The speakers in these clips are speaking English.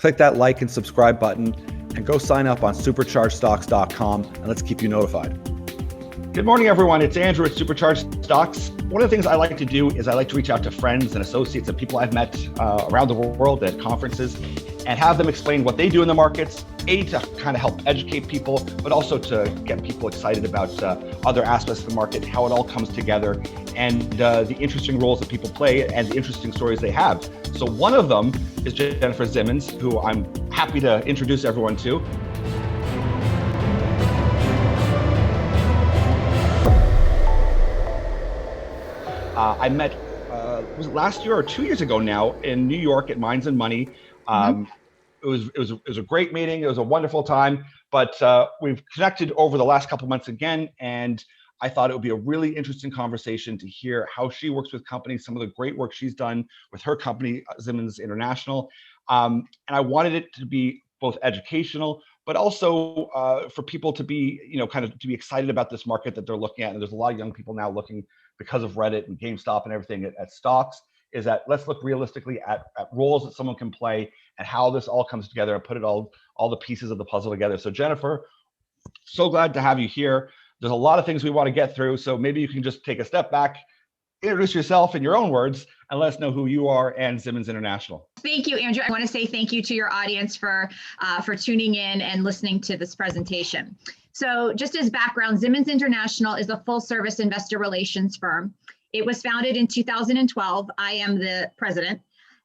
click that like and subscribe button and go sign up on superchargedstocks.com and let's keep you notified. Good morning, everyone. It's Andrew at Supercharged Stocks. One of the things I like to do is I like to reach out to friends and associates and people I've met around the world at conferences and have them explain what they do in the markets, to kind of help educate people, but also to get people excited about other aspects of the market, how it all comes together, and the interesting roles that people play and the interesting stories they have. So one of them is Jennifer Zimmons, who I'm happy to introduce everyone to. I met, was it last year or 2 years ago now in New York at Minds and Money. It was a great meeting. It was a wonderful time, but we've connected over the last couple of months again, and I thought it would be a really interesting conversation to hear how she works with companies, some of the great work she's done with her company, Zimmons International. And I wanted it to be both educational, but also for people to be, kind of to be excited about this market that they're looking at. And there's a lot of young people now looking, because of Reddit and GameStop and everything, at stocks, is that let's look realistically at roles that someone can play and how this all comes together and put it all the pieces of the puzzle together. So Jennifer, so glad to have you here. There's a lot of things we want to get through. So maybe you can just take a step back, introduce yourself in your own words, and let us know who you are and Zimmons International. Thank you, Andrew. I want to say thank you to your audience for tuning in and listening to this presentation. So just as background, Zimmons International is a full-service investor relations firm. It was founded in 2012. I am the president.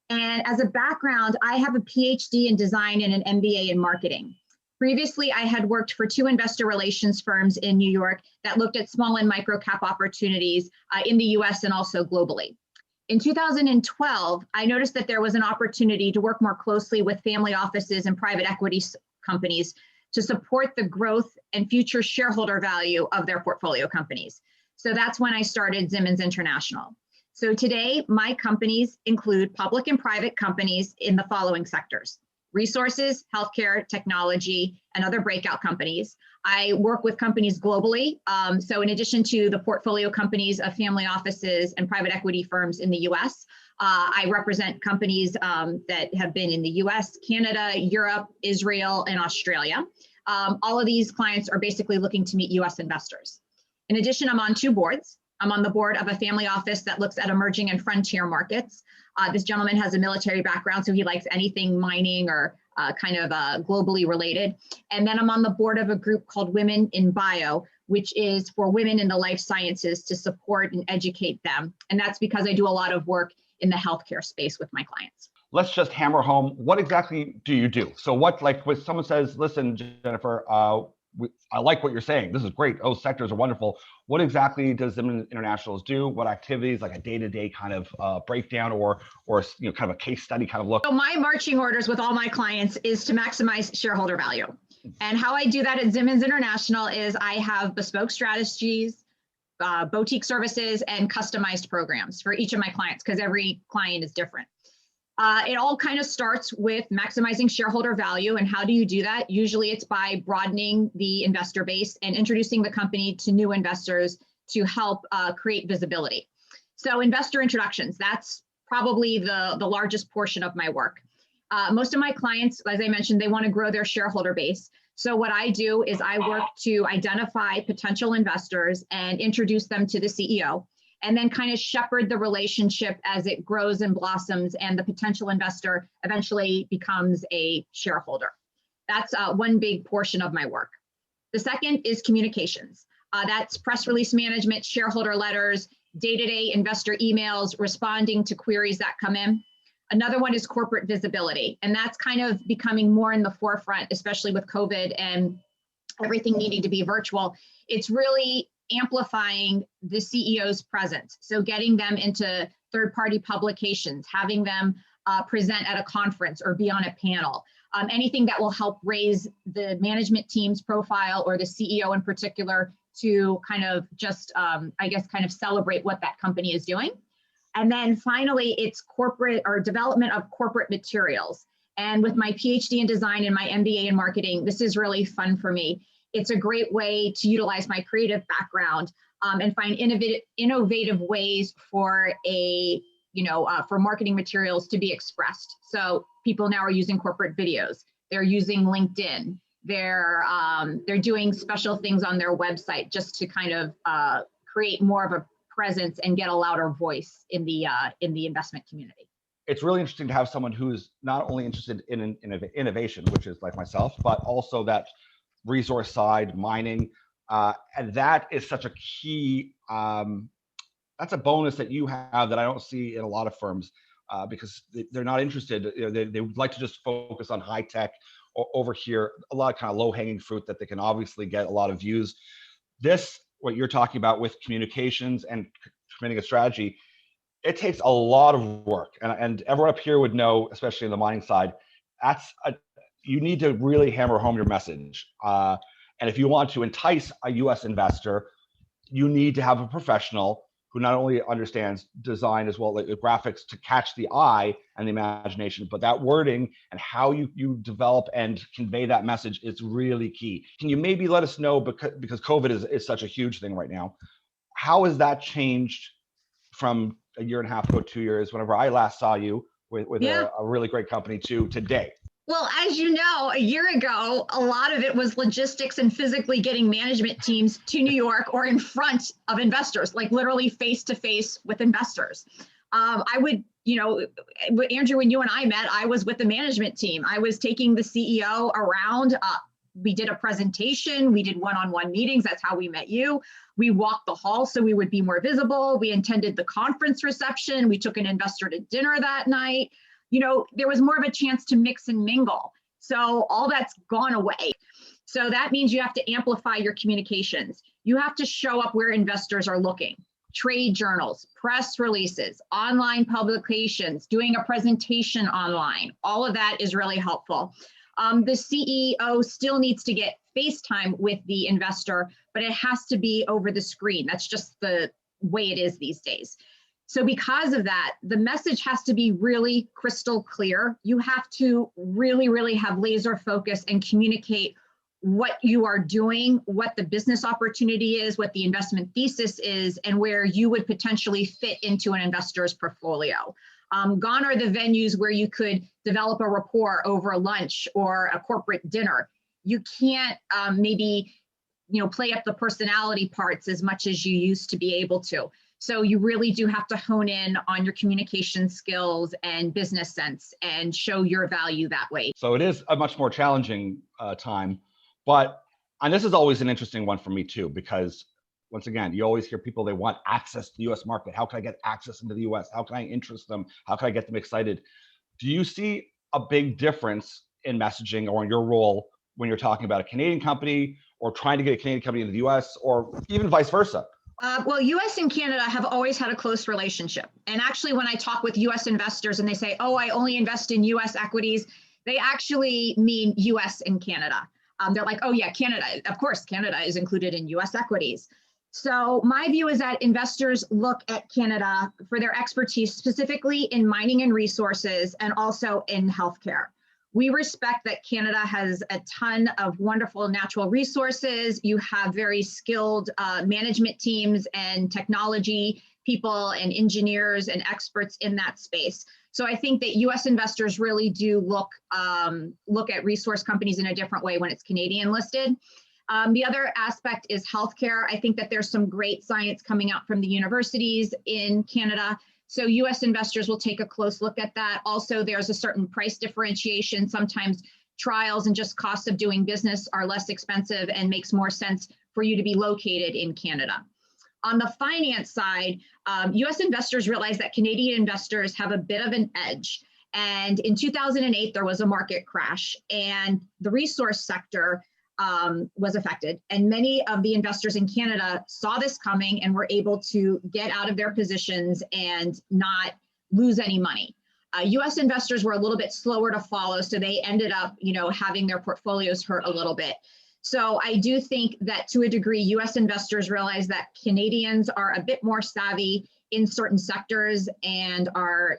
And as a background, I have a PhD in design and an MBA in marketing. Previously, I had worked for 2 investor relations firms in New York that looked at small and micro cap opportunities in the US and also globally. In 2012, I noticed that there was an opportunity to work more closely with family offices and private equity companies to support the growth and future shareholder value of their portfolio companies. So that's when I started Zimmons International. So today, my companies include public and private companies in the following sectors: resources, healthcare, technology, and other breakout companies. I work with companies globally. So in addition to the portfolio companies of family offices and private equity firms in the US, I represent companies that have been in the US, Canada, Europe, Israel, and Australia. All of these clients are basically looking to meet US investors. In addition, I'm on 2 boards. I'm on the board of a family office that looks at emerging and frontier markets. This gentleman has a military background, so he likes anything mining or globally related. And then I'm on the board of a group called Women in Bio, which is for women in the life sciences to support and educate them. And that's because I do a lot of work in the healthcare space with my clients. Let's just hammer home, what exactly do you do? So when someone says, listen, Jennifer, I like what you're saying. This is great. Those sectors are wonderful. What exactly does Zimmons International do? What activities, like a day-to-day kind of breakdown or kind of a case study kind of look? So my marching orders with all my clients is to maximize shareholder value. And how I do that at Zimmons International is I have bespoke strategies, boutique services, and customized programs for each of my clients because every client is different. It all kind of starts with maximizing shareholder value. And how do you do that? Usually it's by broadening the investor base and introducing the company to new investors to help create visibility. So investor introductions, that's probably the largest portion of my work. Most of my clients, as I mentioned, they want to grow their shareholder base. So what I do is I work to identify potential investors and introduce them to the CEO, and then kind of shepherd the relationship as it grows and blossoms and the potential investor eventually becomes a shareholder. That's one big portion of my work. The second is communications. That's press release management, shareholder letters, day-to-day investor emails, responding to queries that come in. Another one is corporate visibility, and that's kind of becoming more in the forefront, especially with COVID and everything needing to be virtual. It's really amplifying the CEO's presence. So getting them into third-party publications, having them present at a conference or be on a panel, anything that will help raise the management team's profile or the CEO in particular to kind of just, kind of celebrate what that company is doing. And then finally, it's corporate or development of corporate materials. And with my PhD in design and my MBA in marketing, this is really fun for me. It's a great way to utilize my creative background and find innovative ways for for marketing materials to be expressed. So people now are using corporate videos. They're using LinkedIn. They're doing special things on their website just to kind of create more of a presence and get a louder voice in the investment community. It's really interesting to have someone who's not only interested in innovation, which is like myself, but also that resource side, mining, and that is such a key. That's a bonus that you have that I don't see in a lot of firms, because they're not interested. You know, they would like to just focus on high tech. Over here, a lot of kind of low hanging fruit that they can obviously get a lot of views. This, what you're talking about with communications and committing a strategy, it takes a lot of work, and everyone up here would know, especially in the mining side, you need to really hammer home your message. And if you want to entice a US investor, you need to have a professional who not only understands design as well, like graphics, to catch the eye and the imagination, but that wording and how you develop and convey that message is really key. Can you maybe let us know, because COVID is such a huge thing right now, how has that changed from a year and a half ago, 2 years, whenever I last saw you with a really great company, to today? Well, as you know, a year ago, a lot of it was logistics and physically getting management teams to New York or in front of investors, like literally face to face with investors. I would, Andrew, when you and I met, I was with the management team. I was taking the CEO around. We did a presentation. We did one-on-one meetings. That's how we met you. We walked the hall so we would be more visible. We attended the conference reception. We took an investor to dinner that night. There was more of a chance to mix and mingle. So all that's gone away. So that means you have to amplify your communications. You have to show up where investors are looking. Trade journals, press releases, online publications, doing a presentation online. All of that is really helpful. The CEO still needs to get FaceTime with the investor, but it has to be over the screen. That's just the way it is these days. So because of that, the message has to be really crystal clear. You have to really, really have laser focus and communicate what you are doing, what the business opportunity is, what the investment thesis is, and where you would potentially fit into an investor's portfolio. Gone are the venues where you could develop a rapport over lunch or a corporate dinner. You can't maybe play up the personality parts as much as you used to be able to. So you really do have to hone in on your communication skills and business sense and show your value that way. So it is a much more challenging time, and this is always an interesting one for me too, because once again, you always hear people, they want access to the US market. How can I get access into the US? How can I interest them? How can I get them excited? Do you see a big difference in messaging or in your role when you're talking about a Canadian company or trying to get a Canadian company into the US, or even vice versa? Well, US and Canada have always had a close relationship. And actually, when I talk with US investors and they say, oh, I only invest in US equities, they actually mean US and Canada. They're like, oh yeah, Canada. Of course, Canada is included in US equities. So my view is that investors look at Canada for their expertise, specifically in mining and resources, and also in healthcare. We respect that Canada has a ton of wonderful natural resources. You have very skilled management teams and technology people and engineers and experts in that space. So I think that US investors really do look at resource companies in a different way when it's Canadian listed. The other aspect is healthcare. I think that there's some great science coming out from the universities in Canada. So US investors will take a close look at that. Also, there's a certain price differentiation. Sometimes trials and just costs of doing business are less expensive and makes more sense for you to be located in Canada. On the finance side, US investors realize that Canadian investors have a bit of an edge. And in 2008, there was a market crash and the resource sector was affected. And many of the investors in Canada saw this coming and were able to get out of their positions and not lose any money. US investors were a little bit slower to follow, so they ended up, having their portfolios hurt a little bit. So I do think that to a degree, US investors realize that Canadians are a bit more savvy in certain sectors and are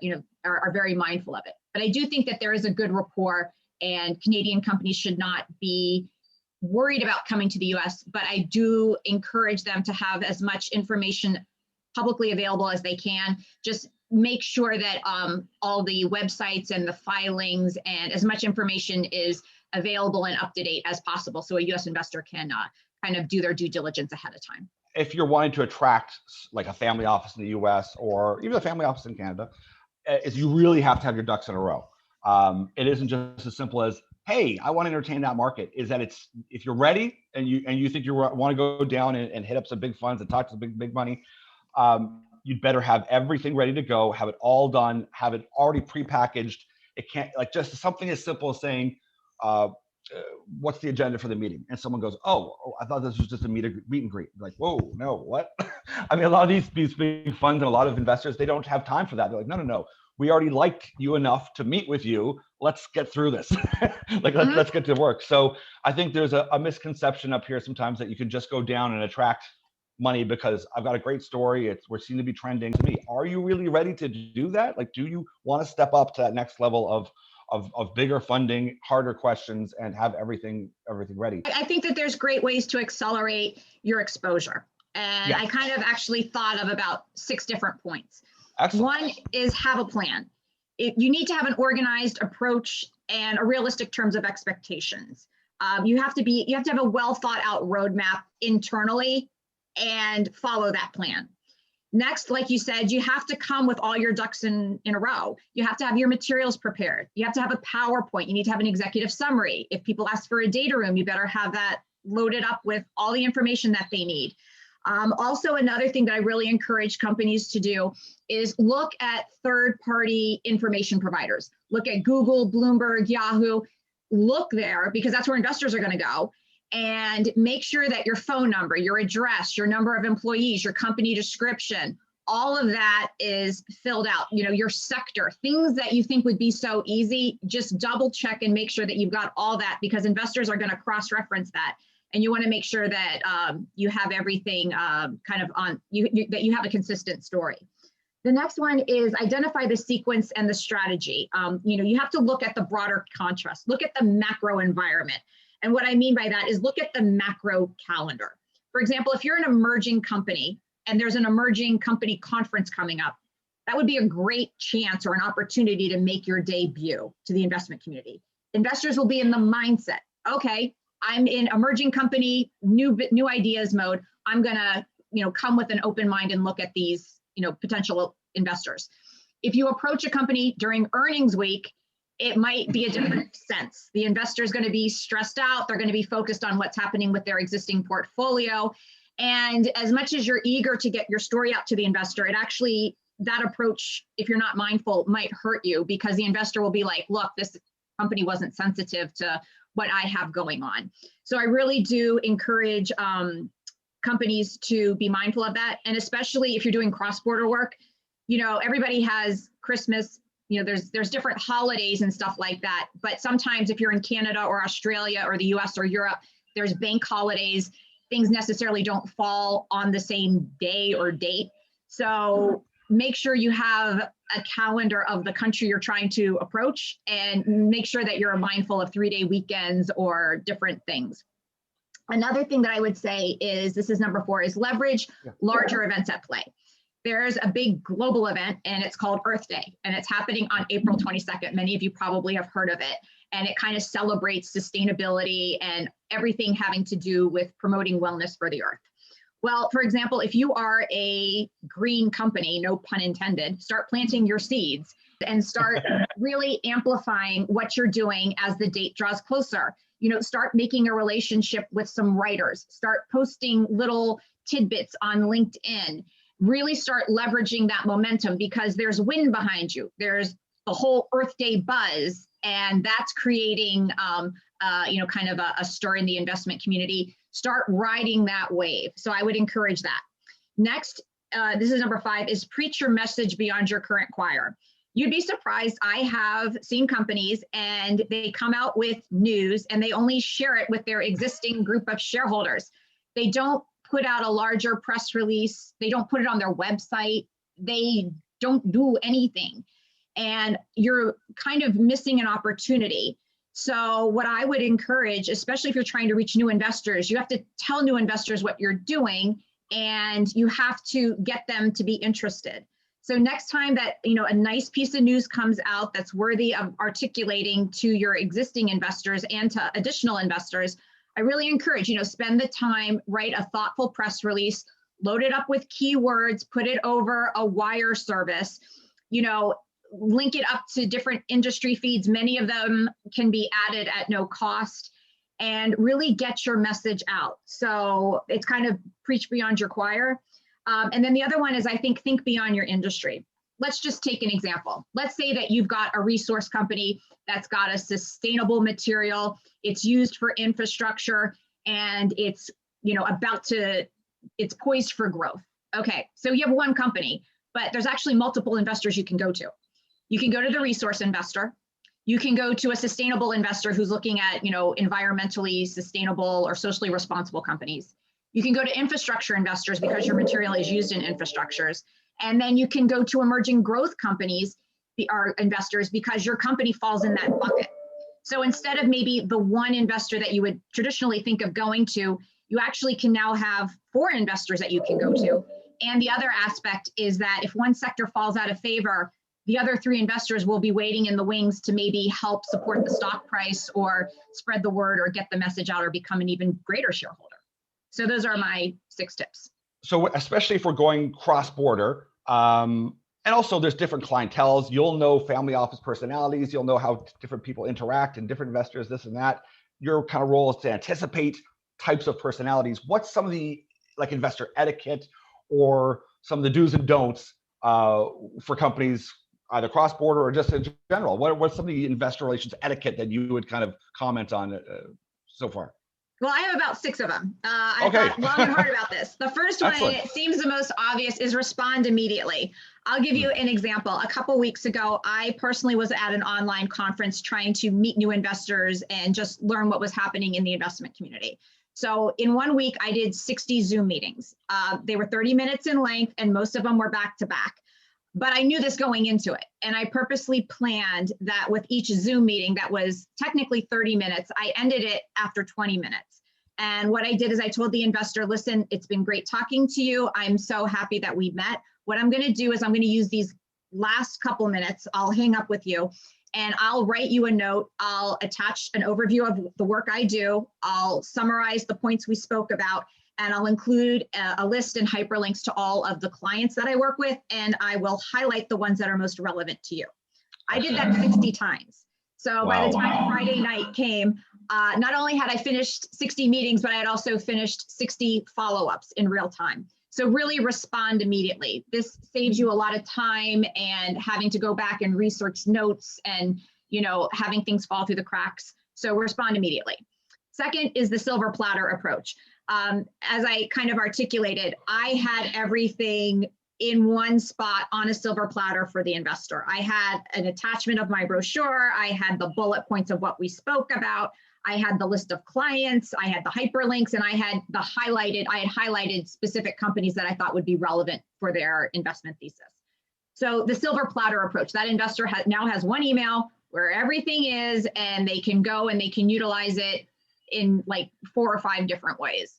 very mindful of it. But I do think that there is a good rapport, and Canadian companies should not be worried about coming to the US, but I do encourage them to have as much information publicly available as they can. Just make sure that all the websites and the filings and as much information is available and up to date as possible, so a U.S. investor can kind of do their due diligence ahead of time. If you're wanting to attract like a family office in the U.S. or even a family office in Canada, is you really have to have your ducks in a row. It isn't just as simple as, hey, I want to entertain that market. Is that it's, if you're ready and you think you want to go down and hit up some big funds and talk to some big money, you'd better have everything ready to go, have it all done, have it already prepackaged. It can't, like, just something as simple as saying, what's the agenda for the meeting? And someone goes, oh, I thought this was just a meet and greet. Like, whoa, no, what? I mean, a lot of these big funds and a lot of investors, they don't have time for that. They're like, no. We already like you enough to meet with you. Let's get through this. Like, let's get to work. So I think there's a misconception up here sometimes that you can just go down and attract money because I've got a great story. We're seen to be trending. To me, are you really ready to do that? Like, do you want to step up to that next level of bigger funding, harder questions, and have everything ready? I think that there's great ways to accelerate your exposure. And I kind of actually thought of about 6 different points. Excellent. One is have a plan. You need to have an organized approach and a realistic terms of expectations. You have to have a well thought out roadmap internally and follow that plan. Next, like you said, you have to come with all your ducks in a row. You have to have your materials prepared. You have to have a PowerPoint. You need to have an executive summary. If people ask for a data room, you better have that loaded up with all the information that they need. Also, another thing that I really encourage companies to do is look at third-party information providers. Look at Google, Bloomberg, Yahoo. Look there because that's where investors are going to go. And make sure that your phone number, your address, your number of employees, your company description, all of that is filled out. You know, your sector, things that you think would be so easy, just double check and make sure that you've got all that because investors are going to cross-reference that. And you want to make sure that you have everything kind of on that you have a consistent story. The next one is identify the sequence and the strategy. You have to look at the broader contrast, look at the macro environment. And what I mean by that is look at the macro calendar. For example, if you're an emerging company and there's an emerging company conference coming up, that would be a great chance or an opportunity to make your debut to the investment community. Investors will be in the mindset, okay, I'm in emerging company, new ideas mode. I'm gonna, come with an open mind and look at these, potential investors. If you approach a company during earnings week, it might be a different sense. The investor is going to be stressed out. They're going to be focused on what's happening with their existing portfolio. And as much as you're eager to get your story out to the investor, that approach, if you're not mindful, might hurt you because the investor will be like, look, this company wasn't sensitive to what I have going on. So I really do encourage companies to be mindful of that. And especially if you're doing cross-border work, everybody has Christmas, there's different holidays and stuff like that. But sometimes if you're in Canada or Australia or the US or Europe, there's bank holidays. Things necessarily don't fall on the same day or date. So make sure you have a calendar of the country you're trying to approach and make sure that you're mindful of 3-day weekends or different things. Another thing that I would say is, this is number 4, is leverage larger events at play. There's a big global event and it's called Earth Day and it's happening on April 22nd. Many of you probably have heard of it. And it kind of celebrates sustainability and everything having to do with promoting wellness for the earth. Well, for example, if you are a green company, no pun intended, start planting your seeds and start really amplifying what you're doing as the date draws closer. Start making a relationship with some writers, start posting little tidbits on LinkedIn, really start leveraging that momentum because there's wind behind you. There's the whole Earth Day buzz, and that's creating, kind of a stir in the investment community. Start riding that wave. So I would encourage that. Next, this is number 5, is preach your message beyond your current choir. You'd be surprised. I have seen companies and they come out with news and they only share it with their existing group of shareholders. They don't put out a larger press release. They don't put it on their website. They don't do anything. And you're kind of missing an opportunity. So what I would encourage, especially if you're trying to reach new investors, you have to tell new investors what you're doing and you have to get them to be interested. So next time that, a nice piece of news comes out that's worthy of articulating to your existing investors and to additional investors, I really encourage, spend the time, write a thoughtful press release, load it up with keywords, put it over a wire service, link it up to different industry feeds. Many of them can be added at no cost, and really get your message out. So it's kind of preach beyond your choir. And then the other one is, I think beyond your industry. Let's just take an example. Let's say that you've got a resource company that's got a sustainable material, it's used for infrastructure, and it's, it's poised for growth. Okay, so you have one company, but there's actually multiple investors you can go to. You can go to the resource investor. You can go to a sustainable investor who's looking at, environmentally sustainable or socially responsible companies. You can go to infrastructure investors because your material is used in infrastructures. And then you can go to emerging growth companies, our investors, because your company falls in that bucket. So instead of maybe the one investor that you would traditionally think of going to, you actually can now have 4 investors that you can go to. And the other aspect is that if one sector falls out of favor, the other 3 investors will be waiting in the wings to maybe help support the stock price or spread the word or get the message out or become an even greater shareholder. So those are my 6 tips. So especially if we're going cross-border, and also there's different clienteles, you'll know family office personalities, you'll know how different people interact and different investors, this and that. Your kind of role is to anticipate types of personalities. What's some of the investor etiquette or some of the do's and don'ts for companies, either cross-border or just in general? What's some of the investor relations etiquette that you would kind of comment on so far? Well, I have about 6 of them. I Okay. thought long and hard about this. The first one, and it seems the most obvious, is respond immediately. I'll give you an example. A couple weeks ago, I personally was at an online conference trying to meet new investors and just learn what was happening in the investment community. So in 1 week, I did 60 Zoom meetings. They were 30 minutes in length, and most of them were back to back. But I knew this going into it, and I purposely planned that with each Zoom meeting that was technically 30 minutes, I ended it after 20 minutes. And what I did is I told the investor, listen, it's been great talking to you. I'm so happy that we met. What I'm going to do is I'm going to use these last couple minutes. I'll hang up with you and I'll write you a note. I'll attach an overview of the work I do. I'll summarize the points we spoke about, and I'll include a list and hyperlinks to all of the clients that I work with, and I will highlight the ones that are most relevant to you. I did that 60 times. So by the time Friday night came, not only had I finished 60 meetings, but I had also finished 60 follow-ups in real time. So really respond immediately. This saves you a lot of time and having to go back and research notes and, having things fall through the cracks. So respond immediately. Second is the silver platter approach. As I kind of articulated, I had everything in one spot on a silver platter for the investor. I had an attachment of my brochure. I had the bullet points of what we spoke about. I had the list of clients. I had the hyperlinks, and I had highlighted specific companies that I thought would be relevant for their investment thesis. So the silver platter approach, that investor now has one email where everything is, and they can go and they can utilize it in like 4 or 5 different ways.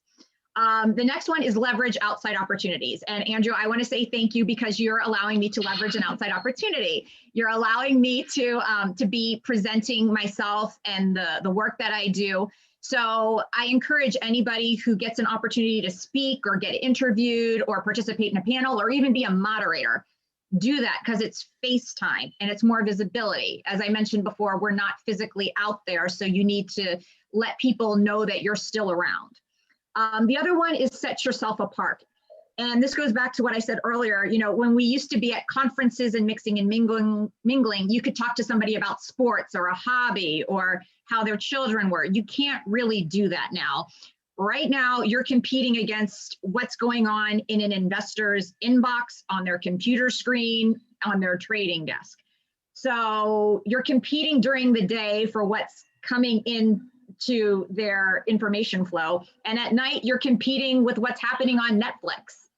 The next one is leverage outside opportunities. And Andrew, I want to say thank you because you're allowing me to leverage an outside opportunity. You're allowing me to be presenting myself and the work that I do. So I encourage anybody who gets an opportunity to speak or get interviewed or participate in a panel or even be a moderator, do that because it's FaceTime and it's more visibility. As I mentioned before, we're not physically out there, so you need to let people know that you're still around. The other one is set yourself apart. And this goes back to what I said earlier. When we used to be at conferences and mixing and mingling, you could talk to somebody about sports or a hobby or how their children were. You can't really do that now. Right now, you're competing against what's going on in an investor's inbox, on their computer screen, on their trading desk. So you're competing during the day for what's coming in to their information flow. And at night, you're competing with what's happening on Netflix.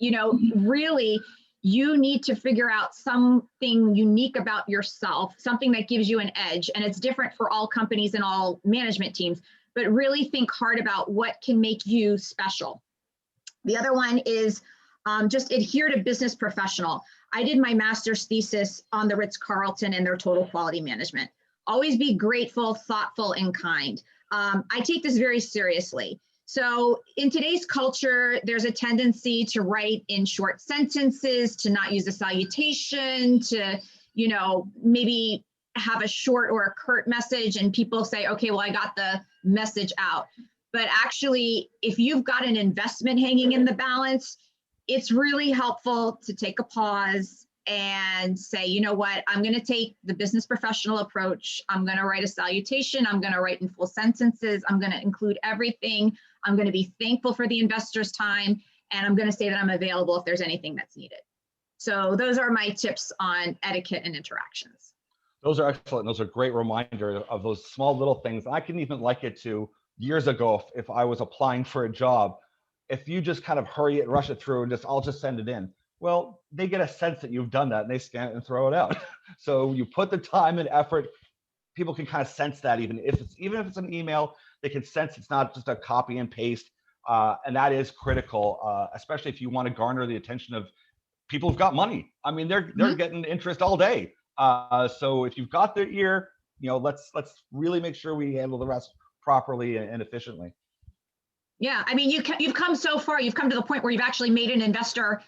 Really, you need to figure out something unique about yourself, something that gives you an edge. And it's different for all companies and all management teams, but really think hard about what can make you special. The other one is Just adhere to business professional. I did my master's thesis on the Ritz-Carlton and their total quality management. Always be grateful, thoughtful, and kind. I take this very seriously. So in today's culture, there's a tendency to write in short sentences, to not use a salutation, to, maybe have a short or a curt message, and people say, okay, well, I got the message out. But actually, if you've got an investment hanging in the balance, it's really helpful to take a pause and say, you know what, I'm going to take the business professional approach. I'm going to write a salutation. I'm going to write in full sentences. I'm going to include everything. I'm going to be thankful for the investor's time. And I'm going to say that I'm available if there's anything that's needed. So those are my tips on etiquette and interactions. Those are excellent. Those are great reminders of those small little things. I can even like it to years ago, if I was applying for a job, if you just kind of hurry it, rush it through, and I'll just send it in. Well, they get a sense that you've done that, and they scan it and throw it out. So you put the time and effort. People can kind of sense that, even if it's an email, they can sense it's not just a copy and paste, and that is critical, especially if you want to garner the attention of people who've got money. I mean, they're getting interest all day. So if you've got their ear, let's really make sure we handle the rest properly and efficiently. Yeah, I mean, you've come so far. You've come to the point where you've actually made an investor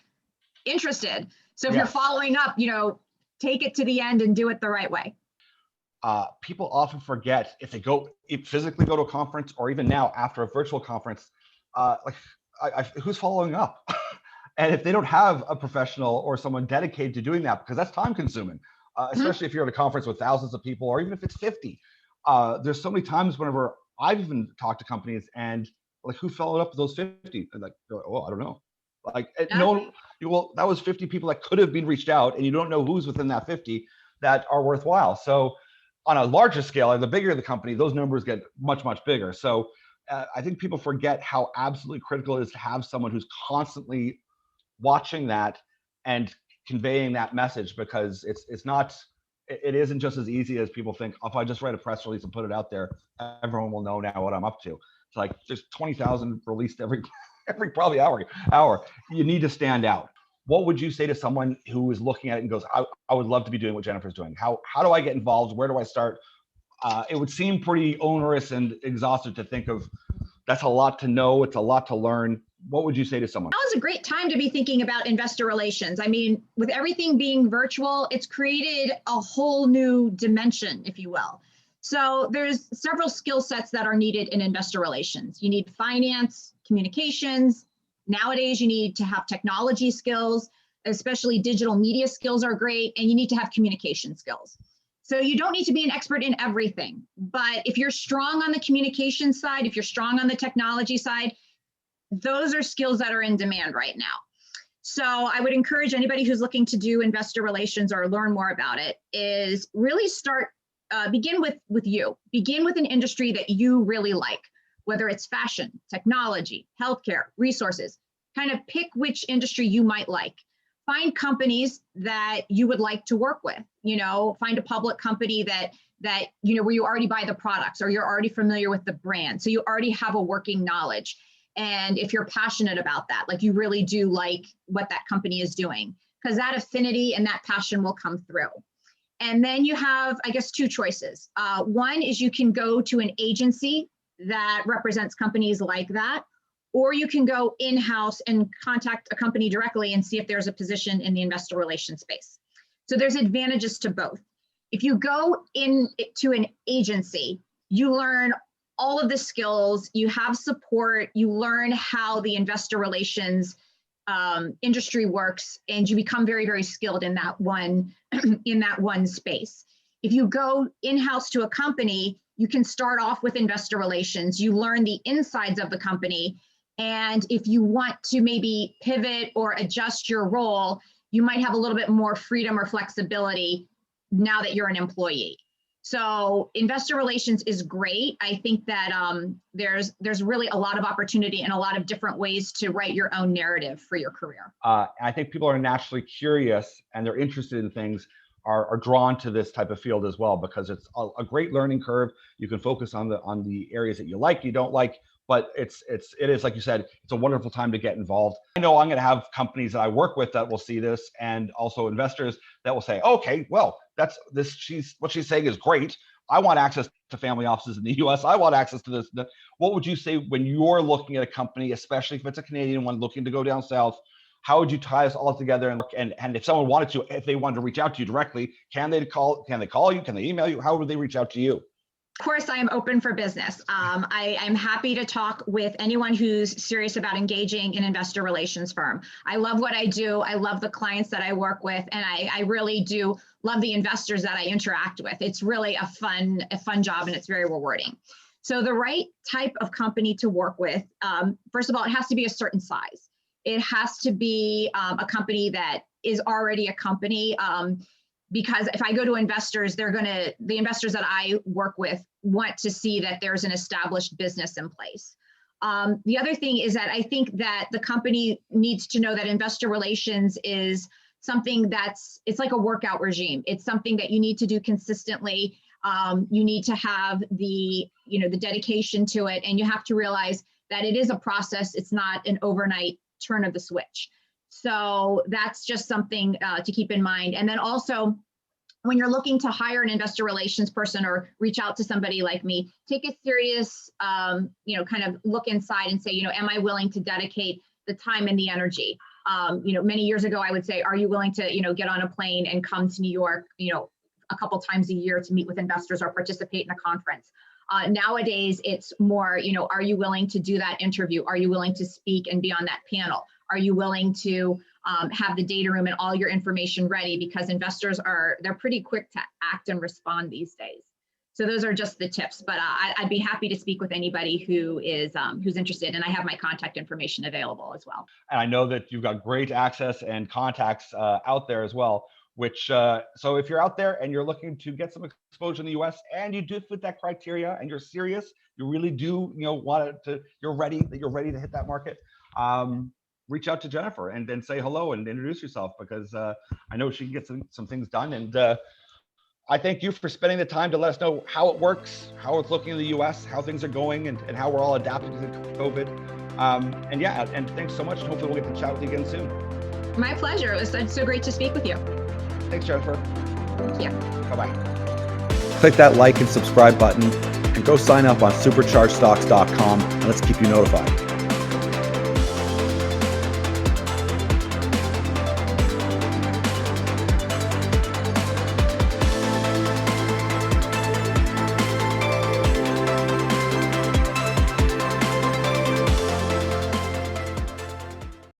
interested. So if you're following up, take it to the end and do it the right way. People often forget, if they physically go to a conference, or even now after a virtual conference, who's following up? And if they don't have a professional or someone dedicated to doing that, because that's time consuming, especially if you're at a conference with thousands of people, or even if it's 50. There's so many times whenever I've even talked to companies and who followed up with those 50? And oh, I don't know. Well, that was 50 people that could have been reached out, and you don't know who's within that 50 that are worthwhile. So on a larger scale, and the bigger the company, those numbers get much, much bigger. So I think people forget how absolutely critical it is to have someone who's constantly watching that and conveying that message, because it isn't just as easy as people think. If I just write a press release and put it out there, everyone will know now what I'm up to. It's like there's 20,000 released every probably hour. You need to stand out. What would you say to someone who is looking at it and goes, I would love to be doing what Jennifer's doing? How do I get involved? Where do I start? It would seem pretty onerous and exhaustive to think of. That's a lot to know. It's a lot to learn. What would you say to someone? Now is a great time to be thinking about investor relations. I mean, with everything being virtual, it's created a whole new dimension, if you will. So there's several skill sets that are needed in investor relations. You need finance, communications. Nowadays, you need to have technology skills, especially digital media skills are great, and you need to have communication skills. So you don't need to be an expert in everything, but if you're strong on the communication side, if you're strong on the technology side, those are skills that are in demand right now. So I would encourage anybody who's looking to do investor relations or learn more about it is really begin with you. Begin with an industry that you really like, whether it's fashion, technology, healthcare, resources. Kind of pick which industry you might like. Find companies that you would like to work with. Find a public company that where you already buy the products, or you're already familiar with the brand, so you already have a working knowledge. And if you're passionate about that, you really do like what that company is doing, because that affinity and that passion will come through. And then you have, I guess, two choices. One is you can go to an agency that represents companies like that, or you can go in-house and contact a company directly and see if there's a position in the investor relations space. So there's advantages to both. If you go into an agency, you learn all of the skills, you have support, you learn how the investor relations industry works, and you become very, very skilled in that one space. If you go in-house to a company, you can start off with investor relations, you learn the insides of the company, and if you want to maybe pivot or adjust your role, you might have a little bit more freedom or flexibility now that you're an employee. So investor relations is great. I think that there's really a lot of opportunity and a lot of different ways to write your own narrative for your career. I think people are naturally curious and they're interested in things. are drawn to this type of field as well, because it's a great learning curve. You can focus on the areas that you like, you don't like, but it is, like you said, it's a wonderful time to get involved. I know I'm going to have companies that I work with that will see this, and also investors that will say, okay, well, what she's saying is great. I want access to family offices in the US. I want access to this. What would you say when you're looking at a company, especially if it's a Canadian one looking to go down south? How would you tie this all together? And if someone wanted to, if they wanted to reach out to you directly, can they call you? Can they email you? How would they reach out to you? Of course, I am open for business. I'm happy to talk with anyone who's serious about engaging an investor relations firm. I love what I do. I love the clients that I work with, and I really do love the investors that I interact with. It's really a fun job, and it's very rewarding. So the right type of company to work with, first of all, it has to be a certain size. It has to be a company that is already a company, because if I go to investors, the investors that I work with want to see that there's an established business in place. The other thing is that I think that the company needs to know that investor relations is something it's like a workout regime. It's something that you need to do consistently. You need to have the dedication to it, and you have to realize that it is a process. It's not an overnight turn of the switch. So that's just something to keep in mind. And then also, when you're looking to hire an investor relations person or reach out to somebody like me, take a serious, kind of look inside and say, am I willing to dedicate the time and the energy? Many years ago, I would say, are you willing to, get on a plane and come to New York, a couple times a year to meet with investors or participate in a conference? Nowadays, it's more, are you willing to do that interview? Are you willing to speak and be on that panel? Are you willing to have the data room and all your information ready? Because investors they're pretty quick to act and respond these days. So those are just the tips, but I'd be happy to speak with anybody who's interested, and I have my contact information available as well. And I know that you've got great access and contacts out there as well. So if you're out there and you're looking to get some exposure in the US and you do fit that criteria and you're serious, you really do, you're ready to hit that market, reach out to Jennifer and then say hello and introduce yourself, because I know she can get some things done. And I thank you for spending the time to let us know how it works, how it's looking in the US, how things are going, and how we're all adapting to COVID. And thanks so much. And hopefully we'll get to chat with you again soon. My pleasure. It was so great to speak with you. Thanks, Jennifer. Thank you. Bye-bye. Click that like and subscribe button and go sign up on superchargedstocks.com, and let's keep you notified.